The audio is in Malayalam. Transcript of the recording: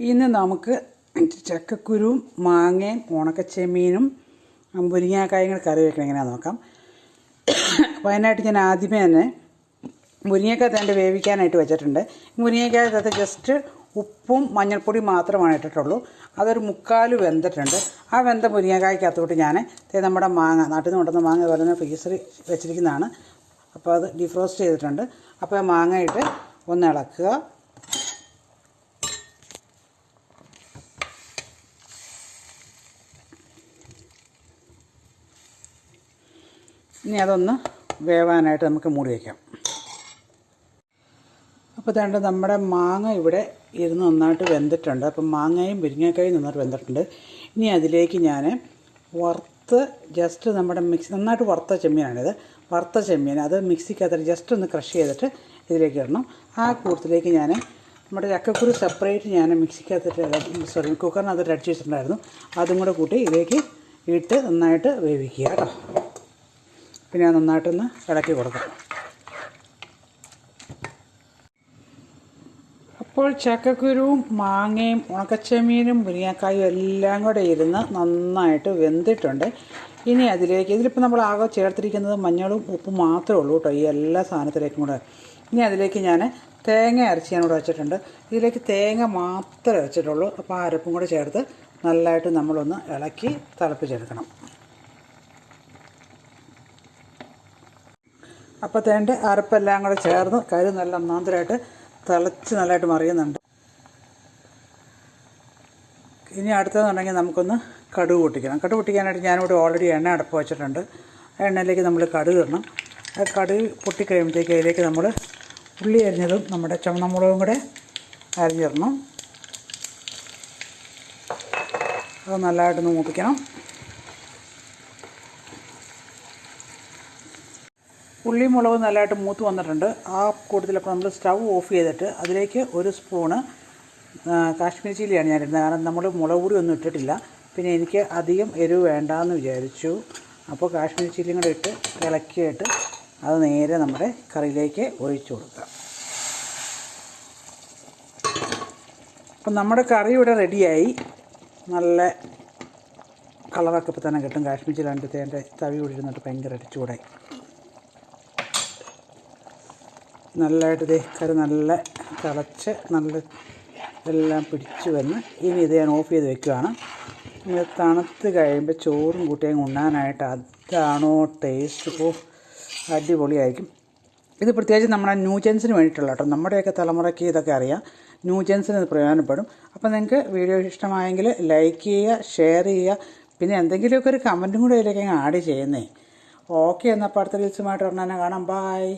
ഇന്ന് നമുക്ക് ചക്കക്കുരുവും മാങ്ങയും ഉണക്കച്ചെമ്മീനും മുരിങ്ങാക്കായും കൂടെ കറി വയ്ക്കണം എങ്ങനെയാണെന്ന് നോക്കാം. അപ്പോൾ അതിനായിട്ട് ഞാൻ ആദ്യമേ തന്നെ മുരിങ്ങക്കായ വേവിക്കാനായിട്ട് വെച്ചിട്ടുണ്ട്. മുരിങ്ങക്കായകത്ത് ജസ്റ്റ് ഉപ്പും മഞ്ഞൾപ്പൊടിയും മാത്രമാണ് ഇട്ടിട്ടുള്ളൂ. അതൊരു 3/4 വെന്തിട്ടുണ്ട്. ആ വെന്ത മുരിങ്ങക്കായ്ക്കകത്തോട്ട് ഞാൻ നമ്മുടെ മാങ്ങ നാട്ടിൽ നിന്ന് കൊണ്ടുവന്ന മാങ്ങ വരുന്ന ഫ്രീസറിൽ വെച്ചിരിക്കുന്നതാണ്. അപ്പോൾ അത് ഡിഫ്രോസ്റ്റ് ചെയ്തിട്ടുണ്ട്. അപ്പോൾ മാങ്ങ ഇട്ട് ഒന്ന് ഇളക്കുക. ഇനി അതൊന്ന് വേവാനായിട്ട് നമുക്ക് മൂടി വയ്ക്കാം. അപ്പോൾ വേണ്ട നമ്മുടെ മാങ്ങ ഇവിടെ ഇരുന്ന് നന്നായിട്ട് വെന്തിട്ടുണ്ട്. അപ്പം മാങ്ങയും മുരിങ്ങക്കായും നന്നായിട്ട് വെന്തിട്ടുണ്ട്. ഇനി അതിലേക്ക് ഞാൻ ജസ്റ്റ് നമ്മുടെ നന്നായിട്ട് വറുത്ത ചെമ്മീനാണിത്. വറുത്ത ചെമ്മീൻ അത് മിക്സിക്കകത്ത് ജസ്റ്റ് ഒന്ന് ക്രഷ് ചെയ്തിട്ട് ഇതിലേക്ക് ഇടണം. ആ കൂട്ടത്തിലേക്ക് ഞാൻ നമ്മുടെ ചക്കക്കുരു സെപ്പറേറ്റ് ഞാൻ കുക്കറിനകത്ത് അടിച്ച് വെച്ചിട്ടുണ്ടായിരുന്നു. അതും കൂടെ കൂട്ടി ഇതിലേക്ക് ഇട്ട് നന്നായിട്ട് വേവിക്കുക കേട്ടോ. പിന്നെ നന്നായിട്ടൊന്ന് ഇളക്കി കൊടുക്കാം. അപ്പോൾ ചക്കക്കുരുവും മാങ്ങയും ഉണക്കച്ചെമ്മീനും മുരിങ്ങക്കായും എല്ലാം കൂടെ ഇരുന്ന് നന്നായിട്ട് വെന്തിട്ടുണ്ട്. ഇനി അതിലേക്ക് ഇതിലിപ്പോൾ നമ്മൾ ആകെ ചേർത്തിരിക്കുന്നത് മഞ്ഞളും ഉപ്പും മാത്രമേ ഉള്ളൂ കേട്ടോ, ഈ എല്ലാ സാധനത്തിലേക്കും കൂടെ. ഇനി അതിലേക്ക് ഞാൻ തേങ്ങ അരച്ച് ഞാൻ ഇവിടെ വെച്ചിട്ടുണ്ട്. ഇതിലേക്ക് തേങ്ങ മാത്രമേ വെച്ചിട്ടുള്ളൂ. അപ്പോൾ ആ അരപ്പും കൂടെ ചേർത്ത് നല്ലതായിട്ട് നമ്മളൊന്ന് ഇളക്കി തിളപ്പിച്ചെടുക്കണം. അപ്പോൾ അരപ്പെല്ലാം കൂടെ ചേർന്ന് കറി നല്ല ഒന്നാന്തരമായിട്ട് തിളച്ച് നല്ലതായിട്ട് മറിയുന്നുണ്ട്. ഇനി അടുത്തതെന്നുണ്ടെങ്കിൽ നമുക്കൊന്ന് കടുക് പൊട്ടിക്കണം. കടുക് പൊട്ടിക്കാനായിട്ട് ഞാനിവിടെ ഓൾറെഡി എണ്ണ അടുപ്പ് വെച്ചിട്ടുണ്ട്. ആ എണ്ണയിലേക്ക് നമ്മൾ കടുക് ഇടണം. ആ കടുക് പൊട്ടിക്കഴിയുമ്പോഴത്തേക്ക് അതിലേക്ക് നമ്മൾ ഉള്ളി അരിഞ്ഞതും നമ്മുടെ ചുവന്നമുളകും കൂടെ അരിഞ്ഞിടണം. അത് നല്ലതായിട്ടൊന്ന് മൂപ്പിക്കണം. ഉള്ളിയും മുളകും നല്ലതായിട്ട് മൂത്ത് വന്നിട്ടുണ്ട്. ആ കൂട്ടത്തിലപ്പോൾ നമ്മൾ സ്റ്റൗ ഓഫ് ചെയ്തിട്ട് അതിലേക്ക് 1 സ്പൂണ് കാശ്മീരി ചില്ലിയാണ് ഞാനിടുന്നത്. കാരണം നമ്മൾ മുളക് പൊടി ഒന്നും ഇട്ടിട്ടില്ല. പിന്നെ എനിക്ക് അധികം എരിവ് വേണ്ടാന്ന് വിചാരിച്ചു. അപ്പോൾ കാശ്മീരി ചില്ലിയും കൂടെ ഇട്ട് ഇളക്കിയിട്ട് അത് നേരെ നമ്മുടെ കറിയിലേക്ക് ഒഴിച്ചു കൊടുക്കുക. അപ്പം നമ്മുടെ കറി ഇവിടെ റെഡിയായി. നല്ല കളറൊക്കെ ഇപ്പോൾ തന്നെ കിട്ടും. കാശ്മീരി ചില്ലി കണ്ടിട്ട് തവി കൂടിയിരുന്നിട്ട് ഭയങ്കരമായിട്ട് ചൂടായി. നല്ലതായിട്ട് കറി നല്ല തിളച്ച് നല്ല എല്ലാം പിടിച്ച് വന്ന് ഇനി ഇത് ഞാൻ ഓഫ് ചെയ്ത് വെക്കുകയാണ്. ഇത് തണുത്ത് കഴിയുമ്പോൾ ചോറും കൂട്ടിയും ഉണ്ണാനായിട്ട് അതാണോ ടേസ്റ്റ്. അടിപൊളിയായിരിക്കും. ഇത് പ്രത്യേകിച്ച് നമ്മുടെ ന്യൂജൻസിന് വേണ്ടിയിട്ടുള്ള കേട്ടോ. നമ്മുടെയൊക്കെ തലമുറയ്ക്ക് ഇതൊക്കെ അറിയാം. ന്യൂജൻസിന് ഇത് പ്രയോജനപ്പെടും. അപ്പോൾ നിങ്ങൾക്ക് വീഡിയോ ഇഷ്ടമായെങ്കിൽ ലൈക്ക് ചെയ്യുക, ഷെയർ ചെയ്യുക. പിന്നെ എന്തെങ്കിലുമൊക്കെ ഒരു കമൻറ്റും കൂടെ ഇതിലേക്ക് ആഡ് ചെയ്യുന്നേ. ഓക്കെ, എന്നാൽ അടുത്ത റീൽസുമായിട്ട് ഉടനെ കാണാം. ബായ്.